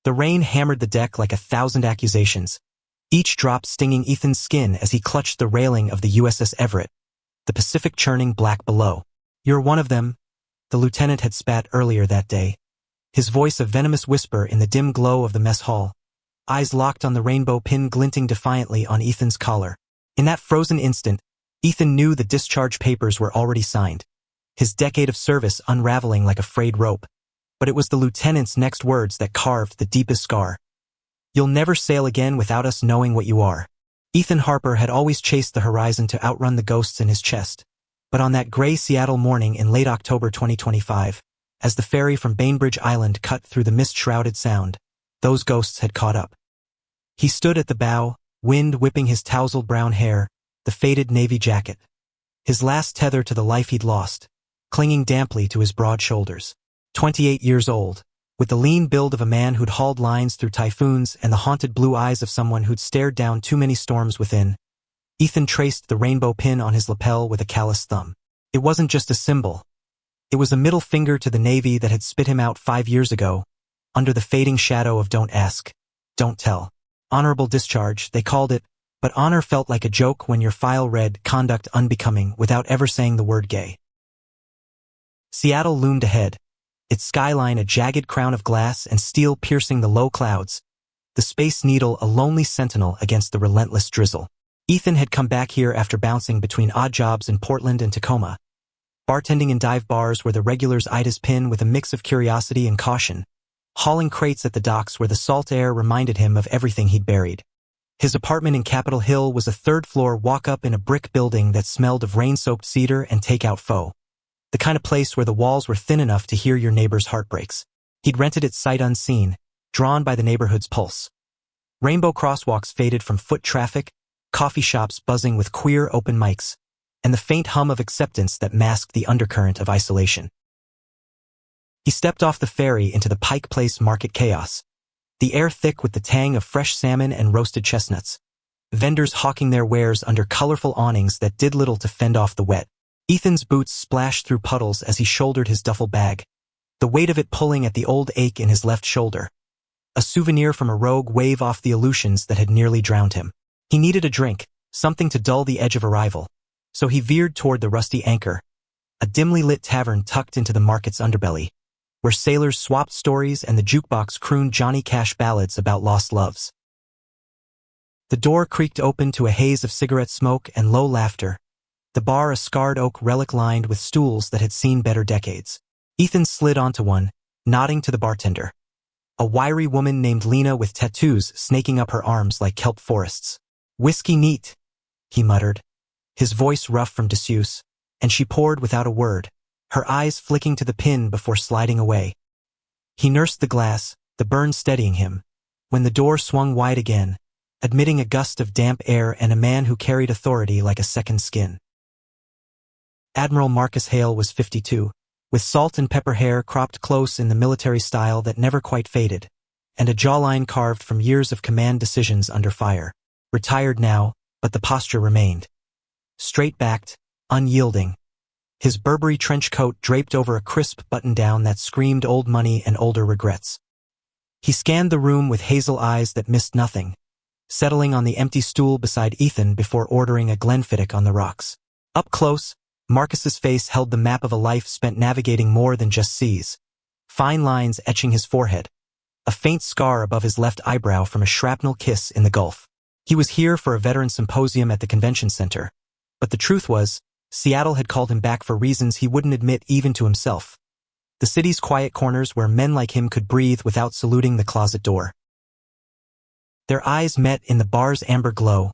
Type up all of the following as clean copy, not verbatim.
The rain hammered the deck like 1,000 accusations, each drop stinging Ethan's skin as he clutched the railing of the USS Everett, the Pacific churning black below. "You're one of them," the lieutenant had spat earlier that day, his voice a venomous whisper in the dim glow of the mess hall, eyes locked on the rainbow pin glinting defiantly on Ethan's collar. In that frozen instant, Ethan knew the discharge papers were already signed, his decade of service unraveling like a frayed rope. But it was the lieutenant's next words that carved the deepest scar. "You'll never sail again without us knowing what you are." Ethan Harper had always chased the horizon to outrun the ghosts in his chest. But on that gray Seattle morning in late October 2025, as the ferry from Bainbridge Island cut through the mist-shrouded sound, those ghosts had caught up. He stood at the bow, wind whipping his tousled brown hair, the faded navy jacket. His last tether to the life he'd lost, clinging damply to his broad shoulders. 28 years old, with the lean build of a man who'd hauled lines through typhoons and the haunted blue eyes of someone who'd stared down too many storms within, Ethan traced the rainbow pin on his lapel with a calloused thumb. It wasn't just a symbol. It was a middle finger to the Navy that had spit him out 5 years ago, under the fading shadow of "don't ask, don't tell." Honorable discharge, they called it, but honor felt like a joke when your file read "conduct unbecoming" without ever saying the word gay. Seattle loomed ahead, its skyline a jagged crown of glass and steel piercing the low clouds, the Space Needle a lonely sentinel against the relentless drizzle. Ethan had come back here after bouncing between odd jobs in Portland and Tacoma, bartending in dive bars where the regulars eyed his pin with a mix of curiosity and caution, hauling crates at the docks where the salt air reminded him of everything he'd buried. His apartment in Capitol Hill was a third-floor walk-up in a brick building that smelled of rain-soaked cedar and takeout pho, the kind of place where the walls were thin enough to hear your neighbor's heartbreaks. He'd rented it sight unseen, drawn by the neighborhood's pulse. Rainbow crosswalks faded from foot traffic, coffee shops buzzing with queer open mics, and the faint hum of acceptance that masked the undercurrent of isolation. He stepped off the ferry into the Pike Place market chaos, the air thick with the tang of fresh salmon and roasted chestnuts, vendors hawking their wares under colorful awnings that did little to fend off the wet. Ethan's boots splashed through puddles as he shouldered his duffel bag, the weight of it pulling at the old ache in his left shoulder, a souvenir from a rogue wave off the Aleutians that had nearly drowned him. He needed a drink, something to dull the edge of arrival, so he veered toward the Rusty Anchor, a dimly lit tavern tucked into the market's underbelly, where sailors swapped stories and the jukebox crooned Johnny Cash ballads about lost loves. The door creaked open to a haze of cigarette smoke and low laughter, the bar a scarred oak relic lined with stools that had seen better decades. Ethan slid onto one, nodding to the bartender, a wiry woman named Lena with tattoos snaking up her arms like kelp forests. "Whiskey neat," he muttered, his voice rough from disuse, and she poured without a word, her eyes flicking to the pin before sliding away. He nursed the glass, the burn steadying him, when the door swung wide again, admitting a gust of damp air and a man who carried authority like a second skin. Admiral Marcus Hale was 52, with salt and pepper hair cropped close in the military style that never quite faded, and a jawline carved from years of command decisions under fire. Retired now, but the posture remained. Straight-backed, unyielding, his Burberry trench coat draped over a crisp button-down that screamed old money and older regrets. He scanned the room with hazel eyes that missed nothing, settling on the empty stool beside Ethan before ordering a Glenfiddich on the rocks. Up close, Marcus's face held the map of a life spent navigating more than just seas, fine lines etching his forehead, a faint scar above his left eyebrow from a shrapnel kiss in the Gulf. He was here for a veteran symposium at the convention center, but the truth was, Seattle had called him back for reasons he wouldn't admit even to himself. The city's quiet corners where men like him could breathe without saluting the closet door. Their eyes met in the bar's amber glow,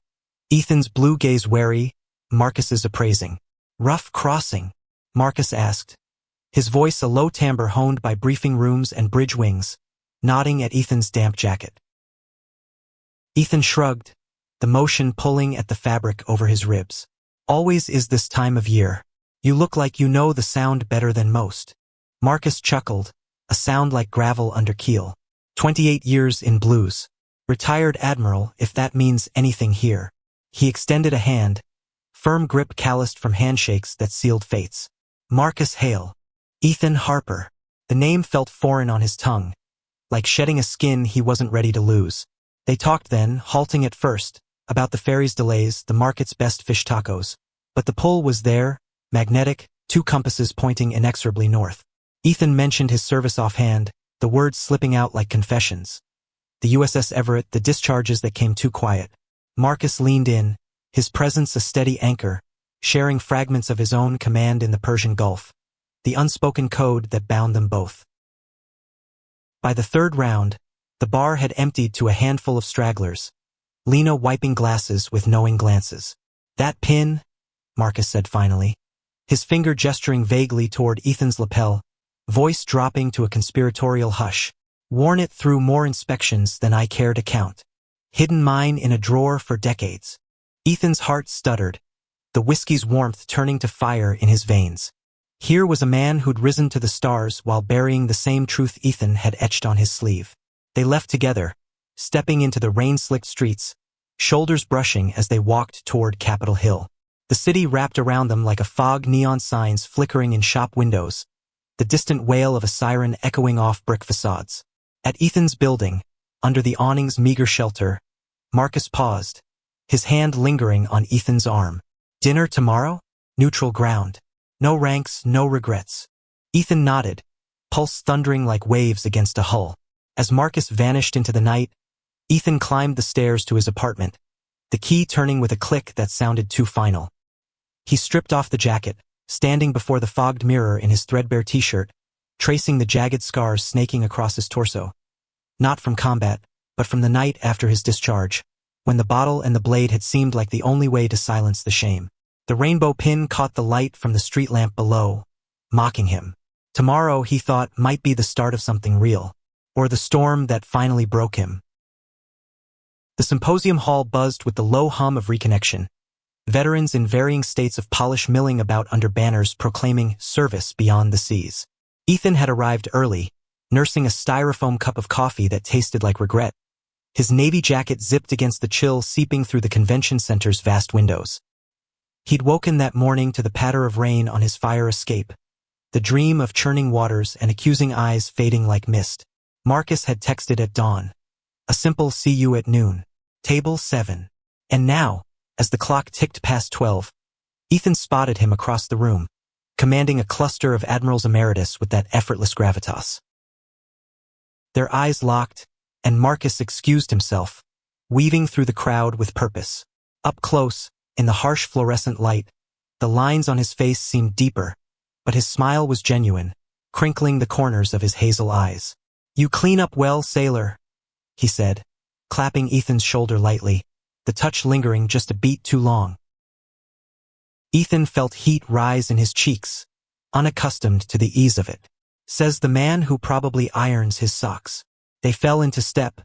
Ethan's blue gaze wary, Marcus's appraising. "Rough crossing?" Marcus asked, his voice a low timbre honed by briefing rooms and bridge wings, nodding at Ethan's damp jacket. Ethan shrugged, the motion pulling at the fabric over his ribs. "Always is this time of year. You look like you know the sound better than most." Marcus chuckled, a sound like gravel under keel. 28 years in blues. Retired Admiral, if that means anything here. He extended a hand, firm grip calloused from handshakes that sealed fates. Marcus Hale. Ethan Harper. The name felt foreign on his tongue, like shedding a skin he wasn't ready to lose. They talked then, halting at first, about the ferry's delays, the market's best fish tacos. But the pull was there, magnetic, two compasses pointing inexorably north. Ethan mentioned his service offhand, the words slipping out like confessions. The USS Everett, the discharges that came too quiet. Marcus leaned in, his presence a steady anchor, sharing fragments of his own command in the Persian Gulf, the unspoken code that bound them both. By the third round, the bar had emptied to a handful of stragglers, Lena wiping glasses with knowing glances. "That pin," Marcus said finally, his finger gesturing vaguely toward Ethan's lapel, voice dropping to a conspiratorial hush. "Worn it through more inspections than I care to count. Hidden mine in a drawer for decades." Ethan's heart stuttered, the whiskey's warmth turning to fire in his veins. Here was a man who'd risen to the stars while burying the same truth Ethan had etched on his sleeve. They left together, stepping into the rain-slicked streets, shoulders brushing as they walked toward Capitol Hill. The city wrapped around them like a fog, neon signs flickering in shop windows, the distant wail of a siren echoing off brick facades. At Ethan's building, under the awning's meager shelter, Marcus paused, his hand lingering on Ethan's arm. "Dinner tomorrow? Neutral ground. No ranks, no regrets." Ethan nodded, pulse thundering like waves against a hull. As Marcus vanished into the night, Ethan climbed the stairs to his apartment, the key turning with a click that sounded too final. He stripped off the jacket, standing before the fogged mirror in his threadbare t-shirt, tracing the jagged scars snaking across his torso. Not from combat, but from the night after his discharge, when the bottle and the blade had seemed like the only way to silence the shame. The rainbow pin caught the light from the street lamp below, mocking him. Tomorrow, he thought, might be the start of something real, or the storm that finally broke him. The symposium hall buzzed with the low hum of reconnection, veterans in varying states of polish milling about under banners proclaiming service beyond the seas. Ethan had arrived early, nursing a styrofoam cup of coffee that tasted like regret, his navy jacket zipped against the chill seeping through the convention center's vast windows. He'd woken that morning to the patter of rain on his fire escape, the dream of churning waters and accusing eyes fading like mist. Marcus had texted at dawn, a simple "see you at noon, table 7. And now, as the clock ticked past 12, Ethan spotted him across the room, commanding a cluster of admirals emeritus with that effortless gravitas. Their eyes locked, and Marcus excused himself, weaving through the crowd with purpose. Up close, in the harsh fluorescent light, the lines on his face seemed deeper, but his smile was genuine, crinkling the corners of his hazel eyes. "You clean up well, sailor," he said, clapping Ethan's shoulder lightly, the touch lingering just a beat too long. Ethan felt heat rise in his cheeks, unaccustomed to the ease of it. Says the man who probably irons his socks. They fell into step,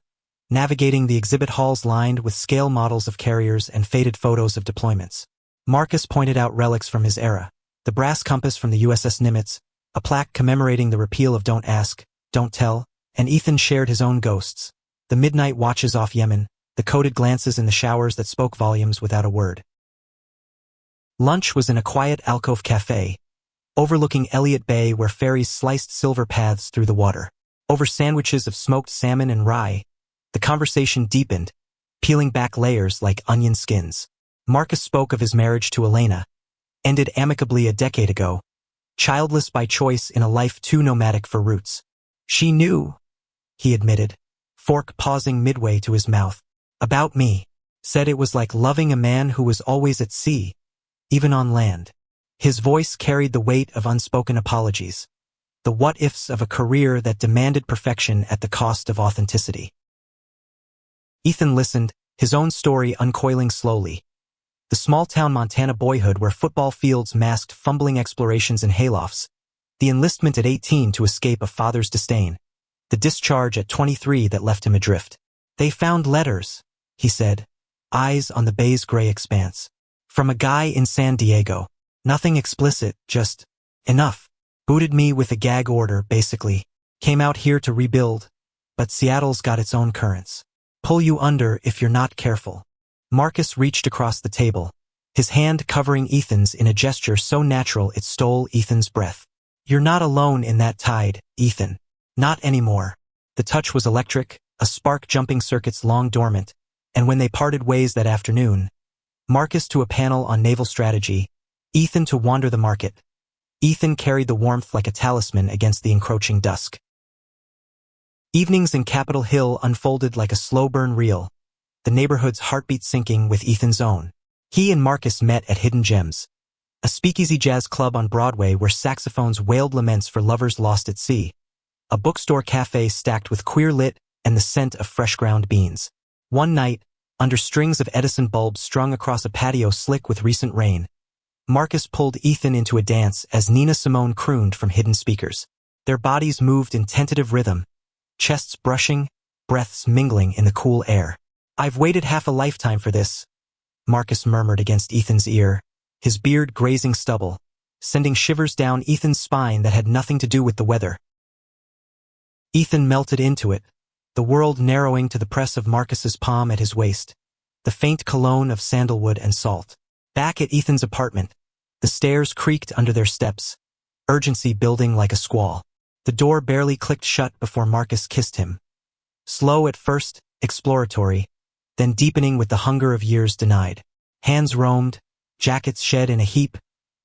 navigating the exhibit halls lined with scale models of carriers and faded photos of deployments. Marcus pointed out relics from his era, the brass compass from the USS Nimitz, a plaque commemorating the repeal of Don't Ask, Don't Tell, and Ethan shared his own ghosts, the midnight watches off Yemen, the coded glances in the showers that spoke volumes without a word. Lunch was in a quiet alcove cafe, overlooking Elliott Bay where ferries sliced silver paths through the water. Over sandwiches of smoked salmon and rye, the conversation deepened, peeling back layers like onion skins. Marcus spoke of his marriage to Elena, ended amicably a decade ago, childless by choice in a life too nomadic for roots. "She knew," he admitted, fork pausing midway to his mouth. "About me. Said it was like loving a man who was always at sea, even on land." His voice carried the weight of unspoken apologies, the what-ifs of a career that demanded perfection at the cost of authenticity. Ethan listened, his own story uncoiling slowly. The small-town Montana boyhood where football fields masked fumbling explorations in haylofts, the enlistment at 18 to escape a father's disdain, the discharge at 23 that left him adrift. "They found letters," he said, eyes on the bay's gray expanse. "From a guy in San Diego. Nothing explicit, just enough. Booted me with a gag order, basically. Came out here to rebuild, but Seattle's got its own currents. Pull you under if you're not careful." Marcus reached across the table, his hand covering Ethan's in a gesture so natural it stole Ethan's breath. "You're not alone in that tide, Ethan. Not anymore." The touch was electric, a spark jumping circuits long dormant, and when they parted ways that afternoon, Marcus to a panel on naval strategy, Ethan to wander the market. Ethan carried the warmth like a talisman against the encroaching dusk. Evenings in Capitol Hill unfolded like a slow-burn reel, the neighborhood's heartbeat syncing with Ethan's own. He and Marcus met at Hidden Gems, a speakeasy jazz club on Broadway where saxophones wailed laments for lovers lost at sea, a bookstore cafe stacked with queer lit and the scent of fresh ground beans. One night, under strings of Edison bulbs strung across a patio slick with recent rain, Marcus pulled Ethan into a dance as Nina Simone crooned from hidden speakers. Their bodies moved in tentative rhythm, chests brushing, breaths mingling in the cool air. "I've waited half a lifetime for this," Marcus murmured against Ethan's ear, his beard grazing stubble, sending shivers down Ethan's spine that had nothing to do with the weather. Ethan melted into it, the world narrowing to the press of Marcus's palm at his waist, the faint cologne of sandalwood and salt. Back at Ethan's apartment, the stairs creaked under their steps, urgency building like a squall. The door barely clicked shut before Marcus kissed him. Slow at first, exploratory, then deepening with the hunger of years denied. Hands roamed, jackets shed in a heap,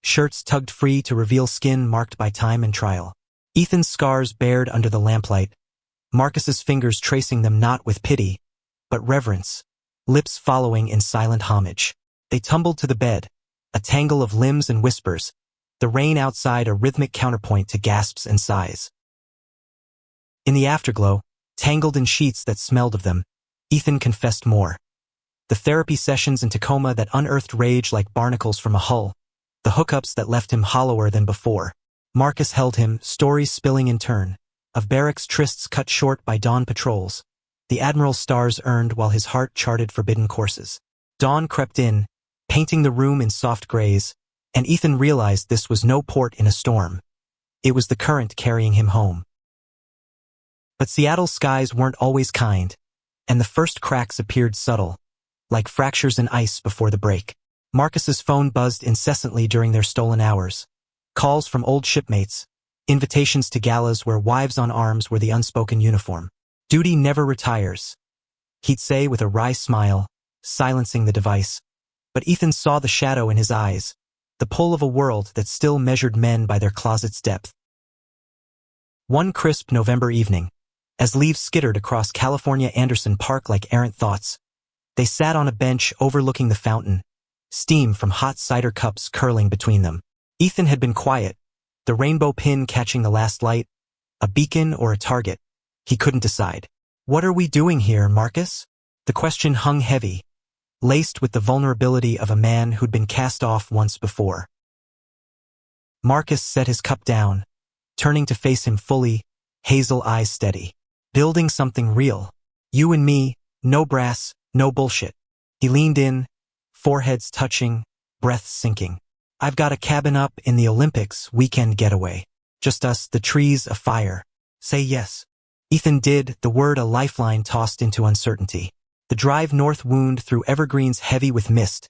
shirts tugged free to reveal skin marked by time and trial. Ethan's scars bared under the lamplight, Marcus's fingers tracing them not with pity, but reverence, lips following in silent homage. They tumbled to the bed, a tangle of limbs and whispers, the rain outside a rhythmic counterpoint to gasps and sighs. In the afterglow, tangled in sheets that smelled of them, Ethan confessed more. The therapy sessions in Tacoma that unearthed rage like barnacles from a hull, the hookups that left him hollower than before. Marcus held him, stories spilling in turn, of barracks trysts cut short by dawn patrols, the Admiral stars earned while his heart charted forbidden courses. Dawn crept in, painting the room in soft grays, and Ethan realized this was no port in a storm. It was the current carrying him home. But Seattle's skies weren't always kind, and the first cracks appeared subtle, like fractures in ice before the break. Marcus's phone buzzed incessantly during their stolen hours. Calls from old shipmates, invitations to galas where wives on arms were the unspoken uniform. "Duty never retires," he'd say with a wry smile, silencing the device. But Ethan saw the shadow in his eyes, the pull of a world that still measured men by their closet's depth. One crisp November evening, as leaves skittered across California Anderson Park like errant thoughts, they sat on a bench overlooking the fountain, steam from hot cider cups curling between them. Ethan had been quiet, the rainbow pin catching the last light, a beacon or a target. He couldn't decide. "What are we doing here, Marcus?" The question hung heavy, laced with the vulnerability of a man who'd been cast off once before. Marcus set his cup down, turning to face him fully, hazel eyes steady. "Building something real. You and me, no brass, no bullshit." He leaned in, foreheads touching, breath sinking. "I've got a cabin up in the Olympics weekend getaway. Just us, the trees, a fire. Say yes." Ethan did, the word a lifeline tossed into uncertainty. The drive north wound through evergreens heavy with mist,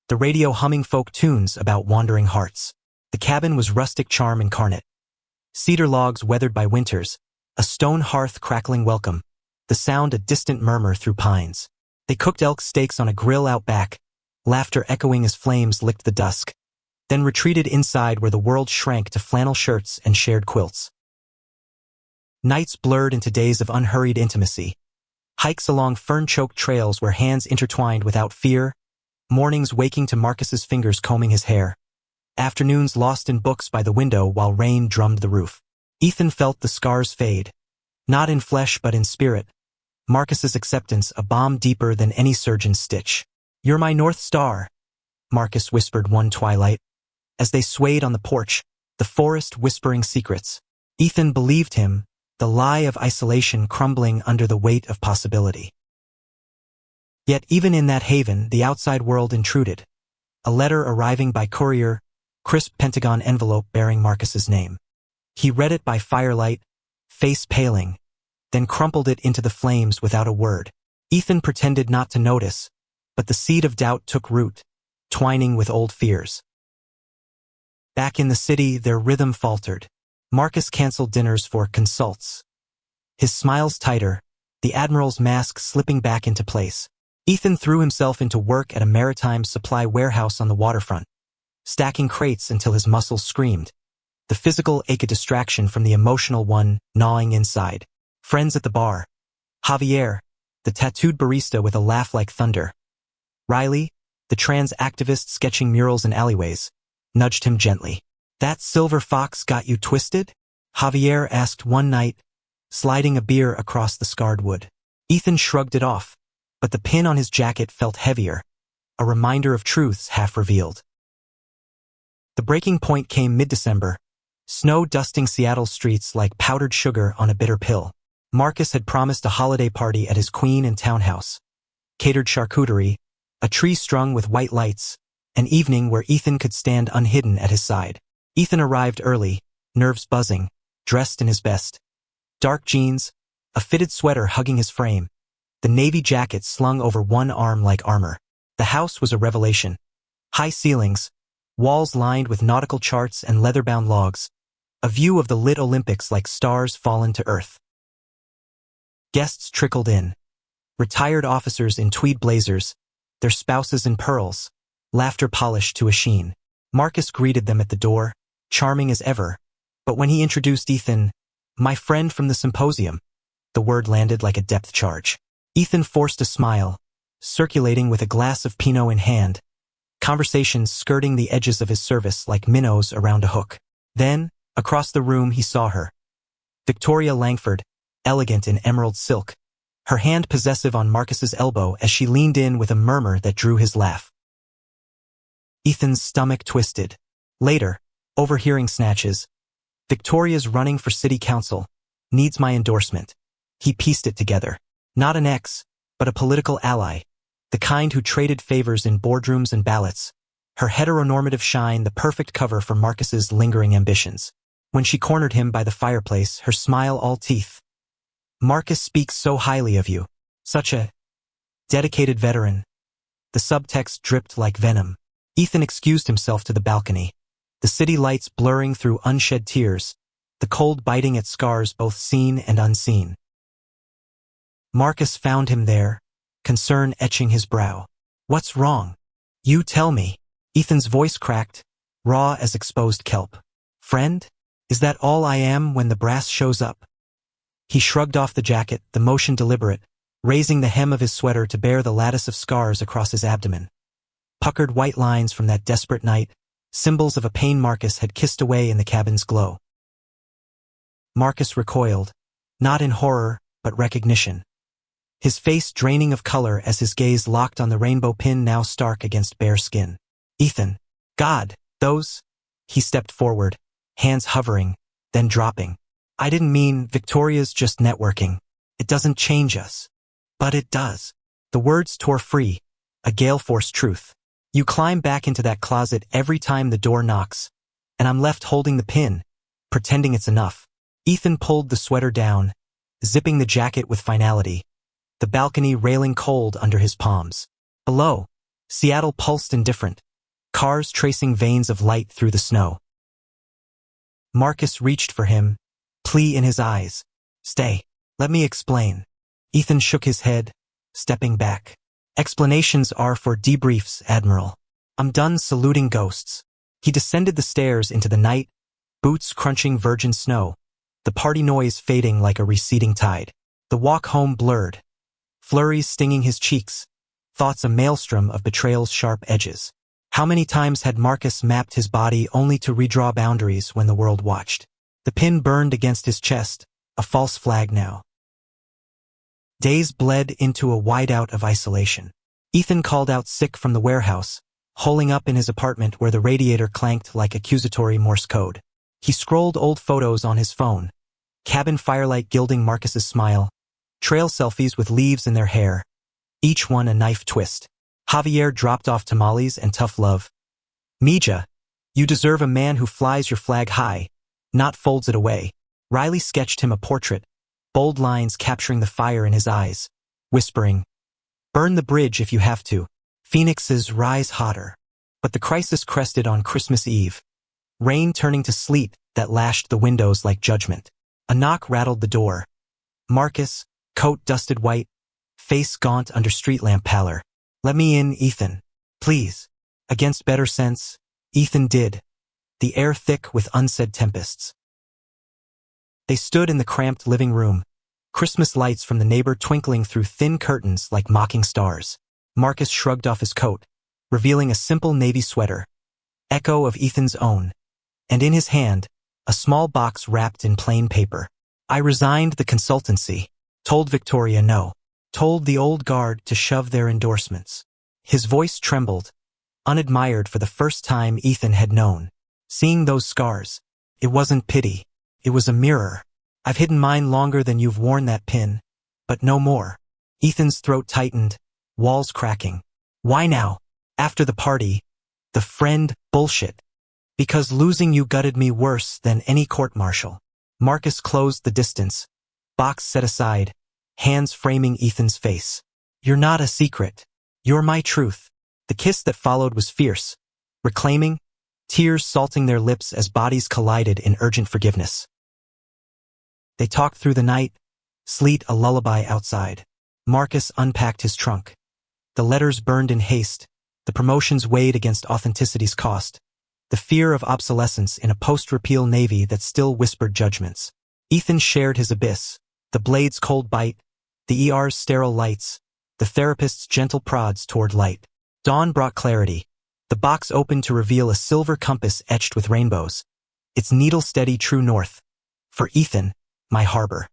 the radio humming folk tunes about wandering hearts. The cabin was rustic charm incarnate. Cedar logs weathered by winters, a stone hearth crackling welcome, the sound a distant murmur through pines. They cooked elk steaks on a grill out back, laughter echoing as flames licked the dusk, then retreated inside where the world shrank to flannel shirts and shared quilts. Nights blurred into days of unhurried intimacy, hikes along fern-choked trails where hands intertwined without fear, mornings waking to Marcus's fingers combing his hair, afternoons lost in books by the window while rain drummed the roof. Ethan felt the scars fade, not in flesh but in spirit, Marcus's acceptance a balm deeper than any surgeon's stitch. "You're my North Star," Marcus whispered one twilight, as they swayed on the porch, the forest whispering secrets. Ethan believed him, the lie of isolation crumbling under the weight of possibility. Yet even in that haven, the outside world intruded. A letter arriving by courier, crisp Pentagon envelope bearing Marcus's name. He read it by firelight, face paling, then crumpled it into the flames without a word. Ethan pretended not to notice, but the seed of doubt took root, twining with old fears. Back in the city, their rhythm faltered. Marcus canceled dinners for consults. his smiles tighter, the Admiral's mask slipping back into place. Ethan threw himself into work at a maritime supply warehouse on the waterfront, stacking crates until his muscles screamed. The physical ache a distraction from the emotional one gnawing inside. Friends at the bar. Javier, the tattooed barista with a laugh like thunder. Riley, the trans activist sketching murals in alleyways, nudged him gently. "That silver fox got you twisted?" Javier asked one night, sliding a beer across the scarred wood. Ethan shrugged it off, but the pin on his jacket felt heavier, a reminder of truths half revealed. The breaking point came mid-December, snow dusting Seattle's streets like powdered sugar on a bitter pill. Marcus had promised a holiday party at his queen and townhouse. Catered charcuterie, a tree strung with white lights, an evening where Ethan could stand unhidden at his side. Ethan arrived early, nerves buzzing, dressed in his best. Dark jeans, a fitted sweater hugging his frame, the navy jacket slung over one arm like armor. The house was a revelation. High ceilings, walls lined with nautical charts and leather-bound logs, a view of the lit Olympics like stars fallen to earth. Guests trickled in. Retired officers in tweed blazers, their spouses in pearls, laughter polished to a sheen. Marcus greeted them at the door, charming as ever, but when he introduced Ethan, "My friend from the symposium," the word landed like a depth charge. Ethan forced a smile, circulating with a glass of Pinot in hand, conversations skirting the edges of his service like minnows around a hook. Then, across the room he saw her. Victoria Langford, elegant in emerald silk, her hand possessive on Marcus's elbow as she leaned in with a murmur that drew his laugh. Ethan's stomach twisted. Later, overhearing snatches, "Victoria's running for city council, needs my endorsement." He pieced it together. Not an ex, but a political ally, the kind who traded favors in boardrooms and ballots, her heteronormative shine the perfect cover for Marcus's lingering ambitions. When she cornered him by the fireplace, her smile all teeth. "Marcus speaks so highly of you. Such a dedicated veteran." The subtext dripped like venom. Ethan excused himself to the balcony, the city lights blurring through unshed tears, the cold biting at scars both seen and unseen. Marcus found him there, concern etching his brow. "What's wrong? You tell me." Ethan's voice cracked, raw as exposed kelp. "Friend? Is that all I am when the brass shows up?" He shrugged off the jacket, the motion deliberate, raising the hem of his sweater to bear the lattice of scars across his abdomen. Puckered white lines from that desperate night, symbols of a pain Marcus had kissed away in the cabin's glow. Marcus recoiled, not in horror, but recognition. His face draining of color as his gaze locked on the rainbow pin now stark against bare skin. "Ethan, God, those—" He stepped forward, hands hovering, then dropping. "I didn't mean Victoria's just networking. It doesn't change us." "But it does." The words tore free, a gale-force truth. "You climb back into that closet every time the door knocks, and I'm left holding the pin, pretending it's enough." Ethan pulled the sweater down, zipping the jacket with finality, the balcony railing cold under his palms. Below, Seattle pulsed indifferent, cars tracing veins of light through the snow. Marcus reached for him, plea in his eyes. "Stay. Let me explain." Ethan shook his head, stepping back. "Explanations are for debriefs, Admiral. I'm done saluting ghosts." He descended the stairs into the night, boots crunching virgin snow, the party noise fading like a receding tide. The walk home blurred, flurries stinging his cheeks, thoughts a maelstrom of betrayal's sharp edges. How many times had Marcus mapped his body only to redraw boundaries when the world watched? The pin burned against his chest, a false flag now. Days bled into a whiteout of isolation. Ethan called out sick from the warehouse, holing up in his apartment where the radiator clanked like accusatory Morse code. He scrolled old photos on his phone, cabin firelight gilding Marcus's smile, trail selfies with leaves in their hair, each one a knife twist. Javier dropped off tamales and tough love. "Mija, you deserve a man who flies your flag high, not folds it away." Riley sketched him a portrait, bold lines capturing the fire in his eyes, whispering, "Burn the bridge if you have to. Phoenixes rise hotter." But the crisis crested on Christmas Eve, rain turning to sleet that lashed the windows like judgment. A knock rattled the door, Marcus, coat dusted white, face gaunt under street lamp pallor. "Let me in, Ethan. Please." Against better sense, Ethan did, the air thick with unsaid tempests. They stood in the cramped living room, Christmas lights from the neighbor twinkling through thin curtains like mocking stars. Marcus shrugged off his coat, revealing a simple navy sweater, echo of Ethan's own, and in his hand, a small box wrapped in plain paper. "I resigned the consultancy, told Victoria no, told the old guard to shove their endorsements." His voice trembled, unadmired for the first time Ethan had known. Seeing those scars, it wasn't pity, it was a mirror. "I've hidden mine longer than you've worn that pin, but no more." Ethan's throat tightened, walls cracking. "Why now? After the party, the friend bullshit. Because losing you gutted me worse than any court-martial." Marcus closed the distance, box set aside, hands framing Ethan's face. "You're not a secret. You're my truth." The kiss that followed was fierce, reclaiming, tears salting their lips as bodies collided in urgent forgiveness. They talked through the night, sleet a lullaby outside. Marcus unpacked his trunk. The letters burned in haste, the promotions weighed against authenticity's cost, the fear of obsolescence in a post-repeal navy that still whispered judgments. Ethan shared his abyss, the blade's cold bite, the ER's sterile lights, the therapist's gentle prods toward light. Dawn brought clarity. The box opened to reveal a silver compass etched with rainbows, its needle steady true north. For Ethan, my harbor.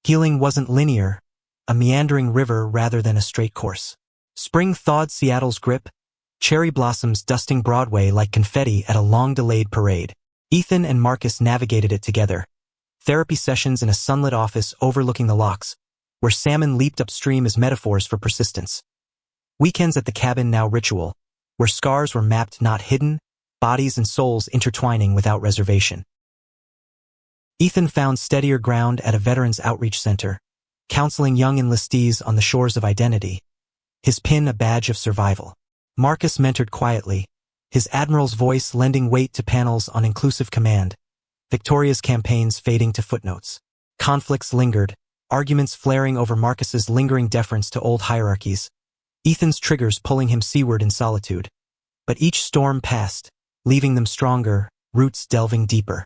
Healing wasn't linear, a meandering river rather than a straight course. Spring thawed Seattle's grip, cherry blossoms dusting Broadway like confetti at a long-delayed parade. Ethan and Marcus navigated it together. Therapy sessions in a sunlit office overlooking the locks, where salmon leaped upstream as metaphors for persistence. Weekends at the cabin now ritual, where scars were mapped not hidden, bodies and souls intertwining without reservation. Ethan found steadier ground at a veterans outreach center, counseling young enlistees on the shores of identity, his pin a badge of survival. Marcus mentored quietly, his Admiral's voice lending weight to panels on inclusive command, Victoria's campaigns fading to footnotes. Conflicts lingered, arguments flaring over Marcus's lingering deference to old hierarchies, Ethan's triggers pulling him seaward in solitude. But each storm passed, leaving them stronger, roots delving deeper.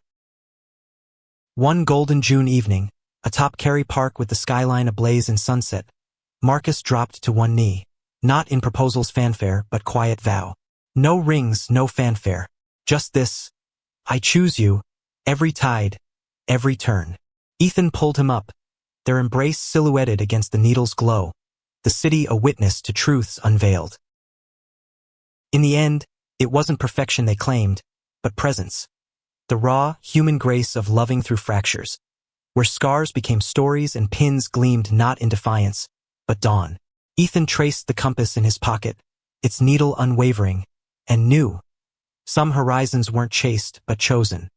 One golden June evening, atop Cary Park with the skyline ablaze in sunset, Marcus dropped to one knee, not in proposal's fanfare but quiet vow. No rings, no fanfare, just this: "I choose you, every tide, every turn." Ethan pulled him up, their embrace silhouetted against the needle's glow, the city a witness to truths unveiled. In the end, it wasn't perfection they claimed, but presence. The raw, human grace of loving through fractures, where scars became stories and pins gleamed not in defiance, but dawn. Ethan traced the compass in his pocket, its needle unwavering, and knew some horizons weren't chased but chosen.